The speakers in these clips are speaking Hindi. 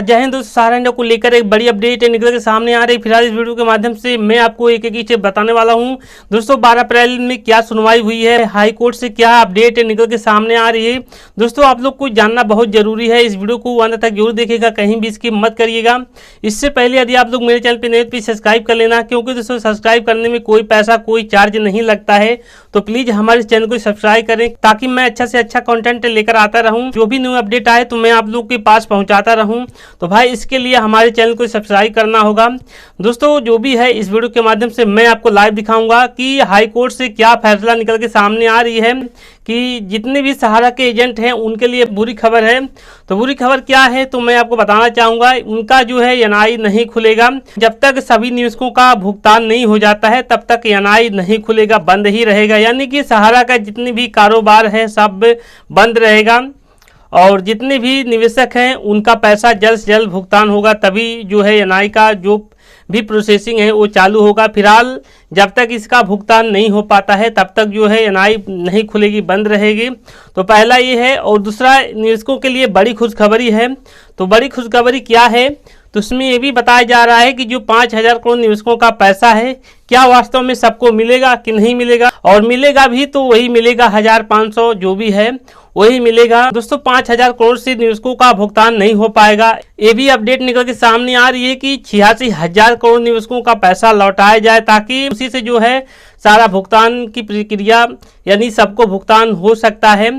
जय हिंद दोस्तों, सहारा इंडिया को लेकर एक बड़ी अपडेट निकल के सामने आ रही। फिलहाल इस वीडियो के माध्यम से मैं आपको एक एक चीज बताने वाला हूं। दोस्तों 12 अप्रैल में क्या सुनवाई हुई है, हाई कोर्ट से क्या अपडेट निकल के सामने आ रही है। दोस्तों आप लोग को जानना बहुत जरूरी है, इस वीडियो को अंत तक जरूर देखिएगा, कहीं भी इसकी मत करिएगा। इससे पहले यदि आप लोग मेरे चैनल पर नए तो सब्सक्राइब कर लेना, क्योंकि दोस्तों सब्सक्राइब करने में कोई पैसा कोई चार्ज नहीं लगता है। तो प्लीज हमारे चैनल को सब्सक्राइब करें ताकि मैं अच्छा से अच्छा कंटेंट लेकर आता रहूं, जो भी न्यू अपडेट आए तो मैं आप लोग के पास पहुंचाता रहूं। तो भाई इसके लिए हमारे चैनल को सब्सक्राइब करना होगा। दोस्तों जो भी है इस वीडियो के माध्यम से मैं आपको लाइव दिखाऊंगा कि हाई कोर्ट से क्या फैसला निकल के सामने आ रही है कि जितने भी सहारा के एजेंट हैं उनके लिए बुरी खबर है। तो बुरी खबर क्या है तो मैं आपको बताना चाहूंगा, उनका जो है एनआई नहीं खुलेगा। जब तक सभी निवेशकों का भुगतान नहीं हो जाता है तब तक एनआई नहीं खुलेगा, बंद ही रहेगा। यानी कि सहारा का जितने भी कारोबार है सब बंद रहेगा और जितने भी निवेशक हैं उनका पैसा जल्द से जल्द भुगतान होगा, तभी जो है एनआई का जो भी प्रोसेसिंग है वो चालू होगा। फिलहाल जब तक इसका भुगतान नहीं हो पाता है तब तक जो है एनआई नहीं खुलेगी, बंद रहेगी। तो पहला ये है। और दूसरा निवेशकों के लिए बड़ी खुशखबरी है। तो बड़ी खुशखबरी क्या है तो उसमें ये भी बताया जा रहा है कि जो 5,000 करोड़ निवेशकों का पैसा है क्या वास्तव में सबको मिलेगा कि नहीं मिलेगा, और मिलेगा भी तो वही मिलेगा 1,500 जो भी है वही मिलेगा। दोस्तों 5,000 करोड़ से निवेशकों का भुगतान नहीं हो पाएगा। ये भी अपडेट निकल के सामने आ रही है कि 86,000 करोड़ निवेशकों का पैसा लौटाया जाए, ताकि उसी से जो है सारा भुगतान की प्रक्रिया यानी सबको भुगतान हो सकता है।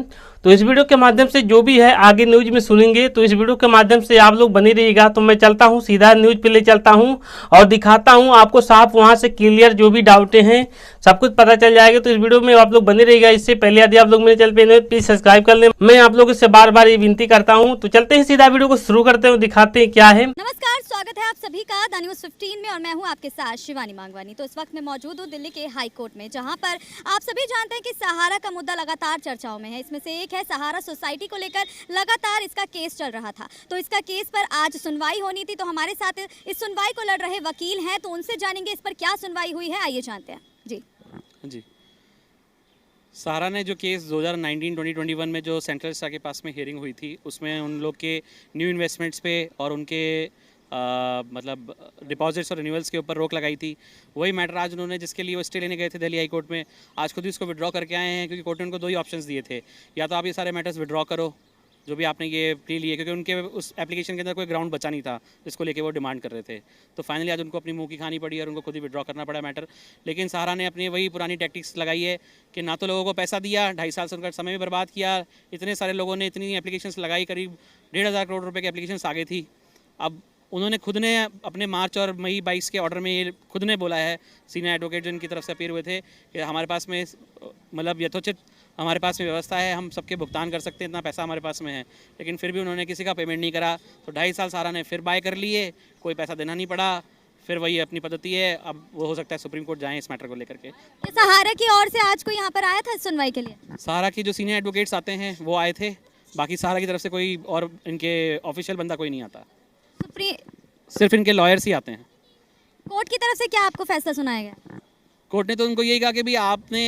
तो इस वीडियो के माध्यम से जो भी है आगे न्यूज में सुनेंगे, तो इस वीडियो के माध्यम से आप लोग बने रहिएगा। तो मैं चलता हूं सीधा न्यूज पे ले चलता हूं और दिखाता हूं आपको साफ, वहां से क्लियर जो भी डाउटें हैं सब कुछ पता चल जाएगा। तो इस वीडियो में आप लोग बने रहिएगा। इससे पहले यदि आप लोग मेरे चैनल पे प्लीज सब्सक्राइब कर लें, मैं आप लोगों से बार बार ये विनती करता हूँ। तो चलते हैं सीधा वीडियो को शुरू करते हैं, दिखाते हैं क्या है। नमस्कार, स्वागत है आप सभी का द न्यूज 15 में और मैं हूं आपके साथ शिवानी मांगवानी। तो इस वक्त मैं मौजूद हूं दिल्ली के हाई कोर्ट में, जहां पर आप सभी जानते हैं कि सहारा का मुद्दा लगातार चर्चाओं में है। इसमें से एक है सहारा सोसाइटी को लेकर लगातार इसका केस चल रहा था। तो इसका केस पर आज सुनवाई होनी थी। तो हमारे साथ इस सुनवाई को लड़ रहे वकील हैं, तो उनसे जानेंगे इस पर क्या सुनवाई हुई है। आइए जानते हैं जी। सहारा ने जो केस 2019-2021 में जो सेंट्रल स्टार के पास में हियरिंग हुई थी, उसमें उन लोग के न्यू इन्वेस्टमेंट्स पे और उनके मतलब डिपॉजिट्स और रिन्यूअल्स के ऊपर रोक लगाई थी, वही मैटर आज उन्होंने जिसके लिए वो स्टे लेने गए थे दिल्ली हाई कोर्ट में, आज खुद ही उसको विड्रॉ करके आए हैं। क्योंकि कोर्ट ने उनको दो ही ऑप्शंस दिए थे, या तो आप ये सारे मैटर्स विड्रॉ करो जो भी आपने ये प्ली लिए, क्योंकि उनके उस एप्लीकेशन के अंदर कोई ग्राउंड बचा नहीं था जिसको लेके वो डिमांड कर रहे थे। तो फाइनली आज उनको अपनी मुंह की खानी पड़ी और उनको खुद ही विड्रॉ करना पड़ा मैटर। लेकिन सहारा ने अपनी वही पुरानी टैक्टिक्स लगाई है कि ना तो लोगों को पैसा दिया, 2.5 साल से उनका समय भी बर्बाद किया। इतने सारे लोगों ने इतनी एप्लीकेशंस लगाई, करीब 1,500 करोड़ रुपये की एप्लीकेशंस आ गई थी। अब उन्होंने खुद ने अपने मार्च और मई 22 के ऑर्डर में ये खुद ने बोला है, सीनियर एडवोकेट जिनकी तरफ से अपीयर हुए थे, कि हमारे पास में मतलब यथोचित हमारे पास में व्यवस्था है, हम सबके भुगतान कर सकते हैं, इतना पैसा हमारे पास में है। लेकिन फिर भी उन्होंने किसी का पेमेंट नहीं करा। तो 2.5 साल सहारा ने फिर बाय कर लिए, कोई पैसा देना नहीं पड़ा। फिर वही अपनी पद्धति है। अब वो हो सकता है सुप्रीम कोर्ट जाएं इस मैटर को लेकर के। सहारा की ओर से आज कोई यहाँ पर आया था सुनवाई के लिए? सहारा की जो सीनियर एडवोकेट्स आते हैं वो आए थे, बाकी सहारा की तरफ से कोई और इनके ऑफिशियल बंदा कोई नहीं आता, सिर्फ इनके लॉयर्स ही आते हैं। कोर्ट की तरफ से क्या आपको फैसला सुनाया गया? कोर्ट ने तो उनको यही कहा कि भाई आपने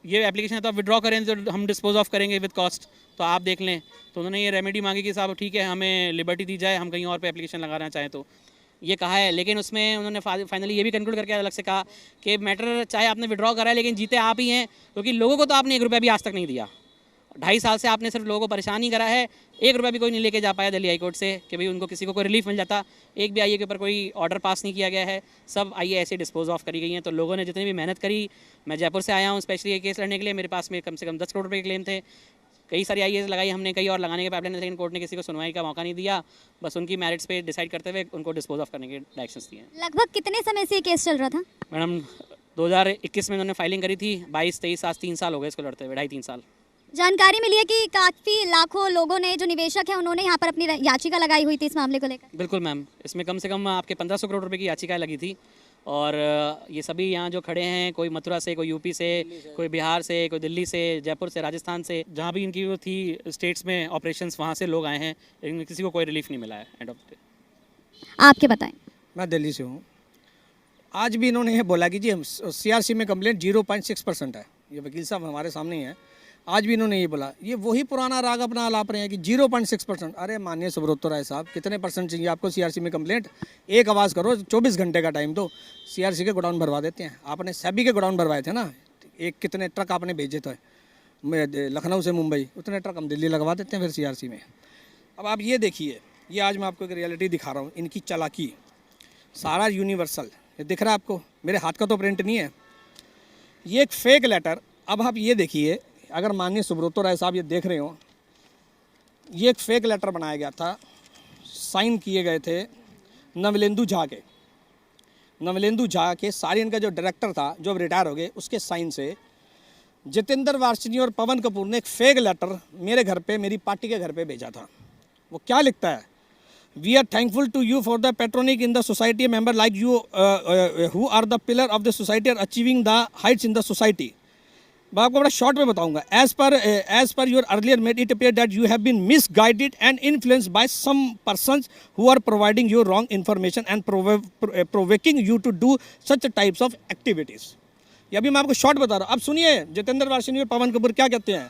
ये एप्लीकेशन है तो आप विड्रॉ करें तो हम डिस्पोज ऑफ करेंगे विद कॉस्ट, तो आप देख लें। तो उन्होंने ये रेमेडी मांगी कि साहब ठीक है, हमें लिबर्टी दी जाए, हम कहीं और पे एप्लीकेशन लगाना चाहें तो ये कहा है। लेकिन उसमें उन्होंने फाइनली ये भी कंक्लूड करके अलग से कहा कि मैटर चाहे आपने विड्रॉ करा है लेकिन जीते आप ही हैं, क्योंकि लोगों को तो आपने 1 रुपया भी आज तक नहीं दिया। 2.5 साल से आपने सिर्फ लोगों को परेशान ही करा है। 1 रुपया भी कोई नहीं लेके जा पाया दिल्ली हाई कोर्ट से कि भाई उनको किसी को कोई रिलीफ मिल जाता। एक भी आईए के ऊपर कोई ऑर्डर पास नहीं किया गया है, सब आईए ऐसे डिस्पोज ऑफ करी गई हैं। तो लोगों ने जितनी भी मेहनत करी, मैं जयपुर से आया हूँ स्पेशली ये केस लड़ने के लिए, मेरे पास में कम से कम 10 करोड़ रुपये के क्लेम थे। कई सारी आईएस लगाई हमने, कई और लगाने के पाइपलाइन, लेकिन कोर्ट ने किसी को सुनवाई का मौका नहीं दिया। बस उनकी मेरिट्स पे डिसाइड करते हुए उनको डिस्पोज ऑफ करने के डायरेक्शंस दिए। लगभग कितने समय से ये केस चल रहा था? मैडम 2021 में उन्होंने फाइलिंग करी थी, 22-23 आज 3 साल हो गए इसको लड़ते हुए, 2.5-3 साल। जानकारी मिली है कि काफ़ी लाखों लोगों ने, जो निवेशक हैं, उन्होंने यहाँ पर अपनी याचिका लगाई हुई थी इस मामले को लेकर। बिल्कुल मैम, इसमें कम से कम आपके 1,500 करोड़ रुपए की याचिकाएं लगी थी। और ये सभी यहाँ जो खड़े हैं, कोई मथुरा से, कोई यूपी से, कोई बिहार से, कोई दिल्ली से, जयपुर से, राजस्थान से, जहाँ भी इनकी वो थी स्टेट्स में ऑपरेशंस, वहाँ से लोग आए हैं, लेकिन किसी को कोई रिलीफ नहीं मिला है एंड ऑफ द डे। आपके बताएं। मैं दिल्ली से हूँ। आज भी इन्होंने ये बोला कि जी CRC में कंप्लेंट 0.6% है। ये वकील साहब हमारे सामने ही हैं। आज भी इन्होंने ये बोला, ये वही पुराना राग अपना आलाप रहे हैं कि 0.6%। अरे माननीय सुब्रतो राय साहब, कितने परसेंट चाहिए आपको सीआरसी में कंप्लेंट? एक आवाज़ करो, 24 घंटे का टाइम दो, सीआरसी के गोडाउन भरवा देते हैं। आपने सेबी के गोडाउन भरवाए थे ना, एक कितने ट्रक आपने भेजे थे लखनऊ से मुंबई, उतने ट्रक हम दिल्ली लगवा देते हैं फिर सीआरसी में। अब आप ये देखिए, ये आज मैं आपको एक रियलिटी दिखा रहा हूँ, इनकी चालाकी। सारा यूनिवर्सल ये दिख रहा है आपको, मेरे हाथ का तो प्रिंट नहीं है, ये एक फेक लेटर। अब आप ये देखिए, अगर माननीय सुब्रतो राय साहब ये देख रहे हो, ये एक फेक लेटर बनाया गया था, साइन किए गए थे नवलेंदु झा के। नवलेंदु झा के सारी, इनका जो डायरेक्टर था जो अब रिटायर हो गए, उसके साइन से जितेंद्र वार्ष्णेय और पवन कपूर ने एक फेक लेटर मेरे घर पे, मेरी पार्टी के घर पे भेजा था। वो क्या लिखता है? We are thankful to you for the patronage in the society, member like you who are the pillar of the society are achieving the heights in the society. मैं आपको बड़ा शॉर्ट में बताऊंगा। As per your earlier made it appear that you have been misguided and influenced by some persons who are providing you wrong information and provoking you to do such types of activities. ये अभी मैं आपको शॉर्ट बता रहा हूँ। अब सुनिए जितेंद्र वार्ष्णेय और पवन कपूर क्या कहते हैं।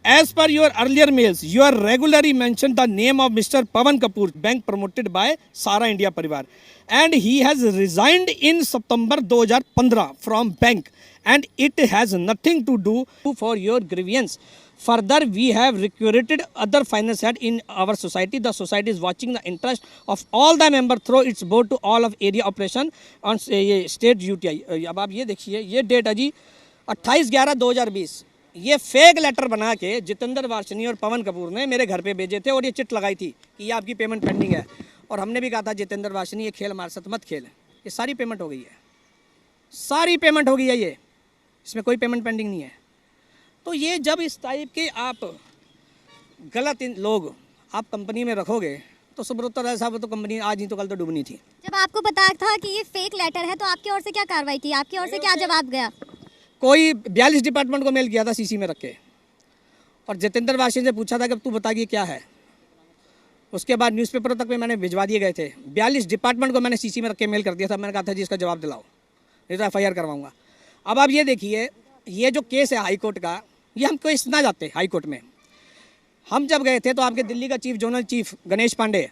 As per your earlier mails, you are regularly mentioned the name of Mr. Pavan Kapoor, bank promoted by Sara India Parivar, and he has resigned in September 2015 from bank, and it has nothing to do for your grievance. Further, we have recruited other finance head in our society. The society is watching the interest of all the members through its board to all of area operation on state UTI. अब आप ये देखिए, ये डेट है जी 28/11/2020। ये फेक लेटर बना के जितेंद्र वार्ष्णेय और पवन कपूर ने मेरे घर पे भेजे थे और ये चिट लगाई थी कि ये आपकी पेमेंट पेंडिंग है। और हमने भी कहा था जितेंद्र वार्ष्णेय, ये खेल हमारे साथ मत खेल, ये सारी पेमेंट हो गई है, सारी पेमेंट हो गई है, ये इसमें कोई पेमेंट पेंडिंग नहीं है। तो ये जब इस टाइप के आप गलत लोग आप कंपनी में रखोगे तो सुब्रतो राय साहब तो कंपनी आज नहीं तो कल तो डूबनी थी। जब आपको पता था कि ये फेक लेटर है तो आपकी ओर से क्या कार्रवाई की, आपकी ओर से क्या जवाब गया? कोई 42 डिपार्टमेंट को मेल किया था सीसी में रख के, और जितेंद्र वार्ष्णेय से पूछा था कि तू बता कि क्या है। उसके बाद न्यूज़पेपरों तक में मैंने भिजवा दिए गए थे। 42 डिपार्टमेंट को मैंने सीसी में रख के मेल कर दिया था। मैंने कहा था जी इसका जवाब दिलाओ, नहीं तो FIR करवाऊंगा। अब आप ये देखिए, ये जो केस है हाई कोर्ट का, ये हम केस ना जाते हाई कोर्ट में। हम जब गए थे तो आपके दिल्ली का chief zonal chief Ganesh Pandey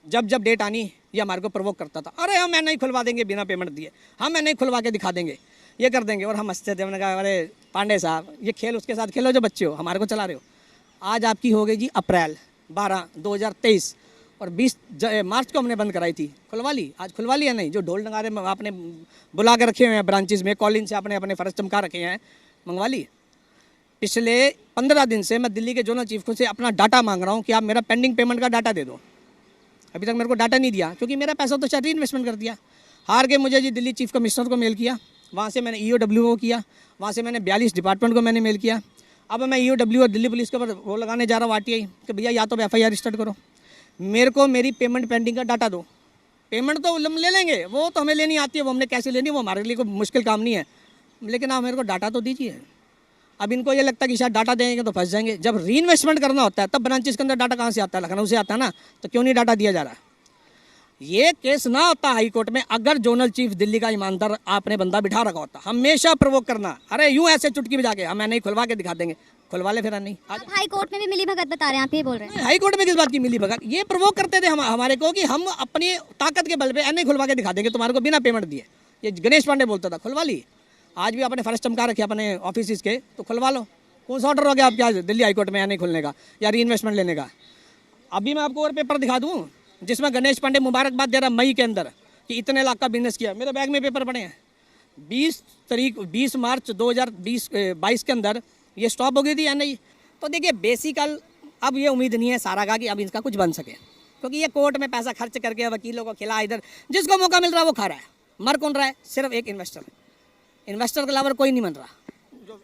जब डेट आनी ये हमारे को प्रवोक करता था, अरे हम नहीं खुलवा देंगे बिना पेमेंट दिए, हम नहीं खुलवा के दिखा देंगे, ये कर देंगे। और हम हंसते थे। हमने कहा अरे पांडे साहब, ये खेल उसके साथ खेलो जो बच्चे हो, हमारे को चला रहे हो। आज आपकी हो गई जी अप्रैल 12, 2023, और 20 मार्च को हमने बंद कराई थी, खुलवा ली। आज खुलवा लिया नहीं? जो ढोल नगारे आपने बुला के रखे हुए हैं ब्रांचेज में, कॉलिंग से आपने अपने फर्ज चमका रखे हैं, मंगवा ली। पिछले 15 दिन से मैं दिल्ली के जोनल चीफ को से अपना डाटा मांग रहा हूँ कि आप मेरा पेंडिंग पेमेंट का डाटा दे दो। अभी तक मेरे को डाटा नहीं दिया, क्योंकि मेरा पैसा तो शायद इन्वेस्टमेंट कर दिया। हार के मुझे जी दिल्ली चीफ कमिश्नर को मेल किया, वहाँ से मैंने EOW को किया, वहाँ से मैंने 42 डिपार्टमेंट को मैंने मेल किया। अब मैं EOW और दिल्ली पुलिस के ऊपर वो लगाने जा रहा हूँ RTI कि भैया या तो FIR स्टार्ट करो, मेरे को मेरी पेमेंट पेंडिंग का डाटा दो। पेमेंट तो हम ले लेंगे, वो तो हमें लेनी आती है, वो हमने कैसे लेनी है, वो हमारे लिए कोई मुश्किल काम नहीं है, लेकिन आप मेरे को डाटा तो दीजिए। अब इनको ये लगता है कि शायद डाटा देंगे तो फंस जाएंगे। जब री इन्वेस्टमेंट करना होता है तब ब्रांचेस के अंदर डाटा कहाँ से आता है? लखनऊ से आता है ना, तो क्यों नहीं डाटा दिया जा रहा? ये केस ना होता हाई कोर्ट में अगर जोनल चीफ दिल्ली का ईमानदार आपने बंदा बिठा रखा होता। हमेशा प्रवोक करना, अरे यूं ऐसे चुटकी बजा के हमें नहीं खुलवा के दिखा देंगे, खुलवा ले फिर नहीं। आज हाई कोर्ट में भी मिली भगत बता रहे हैं, आप ये बोल रहे हैं? हाई कोर्ट में किस बात की मिली भगत? ये प्रवोक करते थे हमारे को कि हम अपनी ताकत के बल पे नहीं खुलवा के दिखा देंगे तुम्हारे को बिना पेमेंट दिए। ये गणेश पांडे बोलता था, खुलवा ली। आज भी आपने फर्ज चमका रखे अपने ऑफिस के, तो खुलवा लो। कौन सा ऑर्डर हो गया आपके आज दिल्ली हाई कोर्ट में नहीं खुलने का या री इन्वेस्टमेंट लेने का? अभी मैं आपको और पेपर दिखा दूँ जिसमें गणेश पांडे मुबारकबाद दे रहा मई के अंदर कि इतने लाख का बिजनेस किया। मेरे बैग में पेपर पड़े हैं। 20 मार्च 2022 के अंदर ये स्टॉप हो गई थी या नहीं? तो देखिए बेसिकल अब ये उम्मीद नहीं है सारा का कि अब इसका कुछ बन सके, क्योंकि ये कोर्ट में पैसा खर्च करके वकीलों को खिला, इधर जिसको मौका मिल रहा है वो खा रहा है। मर कौन रहा है? सिर्फ एक इन्वेस्टर। इन्वेस्टर के अलावा कोई नहीं बन रहा।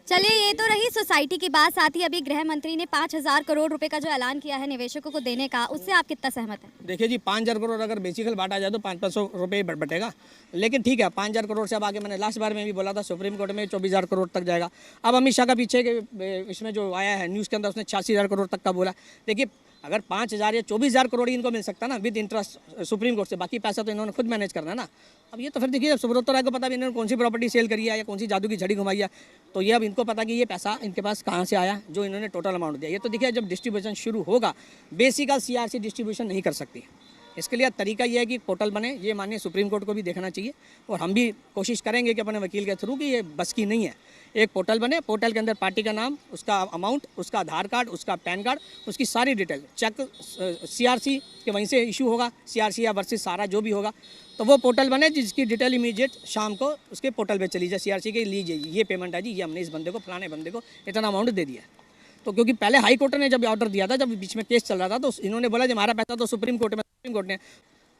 चलिए, ये तो रही सोसाइटी की बात। साथ ही अभी गृह मंत्री ने 5,000 करोड़ रुपए का जो ऐलान किया है निवेशकों को देने का, उससे आप कितना सहमत हैं? देखिए जी, 5,000 करोड़ अगर बेसिकल बांटा जाए तो 500 रुपये बटेगा, लेकिन ठीक है 5,000 करोड़ से अब आगे मैंने लास्ट बार में भी बोला था सुप्रीम कोर्ट में 24,000 करोड़ तक जाएगा। अब अमित शाह का पीछे के इसमें जो आया है न्यूज़ के अंदर उसने 86,000 करोड़ तक का बोला। देखिए अगर 5,000 या 24,000 करोड़ इनको मिल सकता ना विद इंटरेस्ट सुप्रीम कोर्ट से, बाकी पैसा तो इन्होंने खुद मैनेज करना है ना। अब ये तो फिर देखिए सुब्रत राय को पता भी इन्होंने कौन सी प्रॉपर्टी सेल करी है या कौन सी जादू की झड़ी घुमाई है, तो ये अब इनको पता कि ये पैसा इनके पास कहाँ से आया जो इन्होंने टोटल अमाउंट दिया। ये तो देखिए जब डिस्ट्रीब्यूशन शुरू होगा बेसिकल CRC डिस्ट्रीब्यूशन नहीं कर सकती। इसके लिए तरीका ये है कि पोर्टल बने, ये माननीय सुप्रीम कोर्ट को भी देखना चाहिए और हम भी कोशिश करेंगे कि अपने वकील के थ्रू कि ये बस की नहीं है। एक पोर्टल बने, पोर्टल के अंदर पार्टी का नाम, उसका अमाउंट, उसका आधार कार्ड, उसका पैन कार्ड, उसकी सारी डिटेल, चेक CRC के वहीं से इशू होगा, CRC या वर्सेस सारा जो भी होगा, तो वो पोर्टल बने जिसकी डिटेल इमीडिएट शाम को उसके पोर्टल पे चली जाए। CRC के लीजिए ये पेमेंट है जी, ये हमने इस बंदे को फलाने बंदे को इतना अमाउंट दे दिया। तो क्योंकि पहले हाई कोर्ट ने जब ऑर्डर दिया था, जब बीच में केस चल रहा था, तो इन्होंने बोला कि हमारा पैसा तो सुप्रीम कोर्ट ने,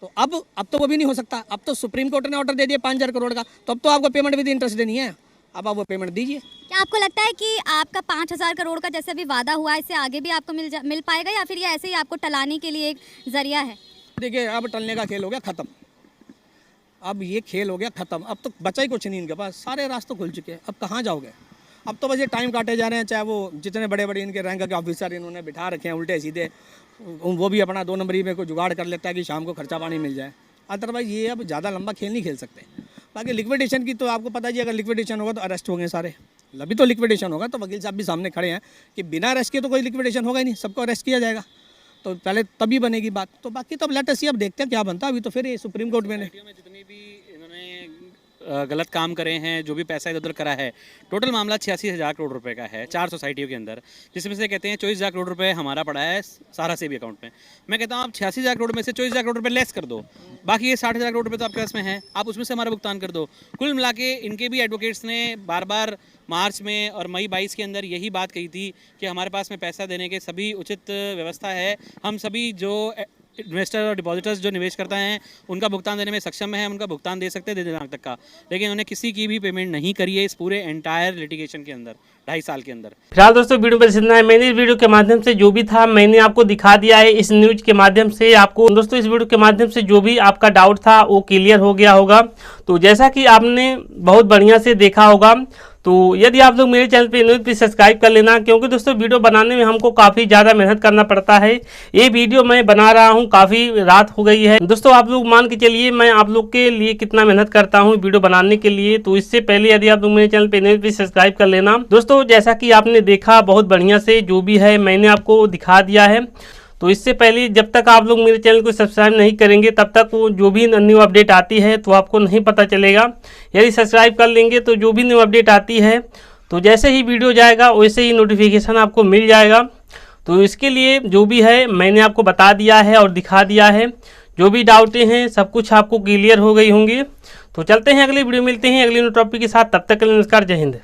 तो अब तो वो भी नहीं हो सकता। अब तो सुप्रीम कोर्ट ने ऑर्डर दे दिया 5,000 करोड़ का, तो अब तो आपको पेमेंट विद इंटरेस्ट देनी है। अब आप वो पेमेंट दीजिए। क्या आपको लगता है कि आपका 5,000 करोड़ का जैसे अभी वादा हुआ है इससे आगे भी आपको मिल पाएगा, या फिर ये ऐसे ही आपको टलाने के लिए एक जरिया है? देखिए अब टलने का खेल हो गया ख़त्म, अब ये खेल हो गया ख़त्म। अब तो बचा ही कुछ नहीं इनके पास, सारे रास्ते खुल चुके हैं। अब कहाँ जाओगे? अब तो बस ये टाइम काटे जा रहे हैं, चाहे वो जितने बड़े बड़े इनके रैंक के ऑफिसर इन्होंने बिठा रखे हैं उल्टे सीधे, वो भी अपना 2 नंबरी में कोई जुगाड़ कर लेता है कि शाम को खर्चा पानी मिल जाए। अदरवाइज ये अब ज़्यादा लंबा खेल नहीं खेल सकते। बाकी लिक्विडेशन की तो आपको पता जी, अगर लिक्विडेशन होगा तो अरेस्ट होंगे सारे। अभी तो लिक्विडेशन होगा तो वकील साहब भी सामने खड़े हैं कि बिना अरेस्ट के तो कोई लिक्विडेशन होगा ही नहीं, सबको अरेस्ट किया जाएगा, तो पहले तभी बनेगी बात। तो बाकी तो अब लेट अस सी, अब देखते हैं क्या बनता है। अभी तो फिर ये सुप्रीम कोर्ट में जितनी भी इन्होंने गलत काम करे हैं, जो भी पैसा इधर उधर करा है, टोटल मामला 86,000 करोड़ रुपए का है 4 सोसाइटियों के अंदर, जिसमें से कहते हैं 24,000 करोड़ रुपए हमारा पड़ा है सारा से भी अकाउंट में। मैं कहता हूँ आप 86,000 करोड़ में से 24,000 करोड़ रुपए लेस कर दो, बाकी ये 60,000 करोड़ रुपए तो आपके पास में है, आप उसमें से हमारा भुगतान कर दो। कुल मिला के इनके भी एडवोकेट्स ने बार बार मार्च में और मई 22 के अंदर यही बात कही थी कि हमारे पास में पैसा देने के सभी उचित व्यवस्था है, हम सभी जो इन्वेस्टर और डिपॉजिटर्स जो निवेश करता हैं उनका भुगतान देने में सक्षम है, हम उनका भुगतान दे सकते हैं दिनांक तक का। लेकिन उन्होंने किसी की भी पेमेंट नहीं करी है इस पूरे एंटायर लिटिगेशन के अंदर 2.5 साल के अंदर। फिलहाल दोस्तों वीडियो पर इतना है। मैंने इस वीडियो के माध्यम से जो भी था मैंने आपको दिखा दिया है। इस न्यूज के माध्यम से आपको दोस्तों, इस वीडियो के माध्यम से जो भी आपका डाउट था वो क्लियर हो गया होगा। तो जैसा कि आपने बहुत बढ़िया से देखा होगा, तो यदि आप लोग मेरे चैनल पे न्यूज प्लीज सब्सक्राइब कर लेना, क्योंकि दोस्तों वीडियो बनाने में हमको काफ़ी ज़्यादा मेहनत करना पड़ता है। ये वीडियो मैं बना रहा हूँ, काफ़ी रात हो गई है दोस्तों। आप लोग मान के चलिए मैं आप लोग के लिए कितना मेहनत करता हूँ वीडियो बनाने के लिए। तो इससे पहले यदि आप लोग मेरे चैनल पे न्यूज प्लीज सब्सक्राइब कर लेना दोस्तों। जैसा कि आपने देखा बहुत बढ़िया से जो भी है मैंने आपको दिखा दिया है। तो इससे पहले जब तक आप लोग मेरे चैनल को सब्सक्राइब नहीं करेंगे तब तक वो जो भी न्यू अपडेट आती है तो आपको नहीं पता चलेगा। यदि सब्सक्राइब कर लेंगे तो जो भी न्यू अपडेट आती है तो जैसे ही वीडियो जाएगा वैसे ही नोटिफिकेशन आपको मिल जाएगा। तो इसके लिए जो भी है मैंने आपको बता दिया है और दिखा दिया है। जो भी डाउटें हैं सब कुछ आपको क्लियर हो गई होंगी। तो चलते हैं अगली वीडियो, मिलते हैं अगली टॉपिक के साथ। तब तक के लिए नमस्कार, जय हिंद।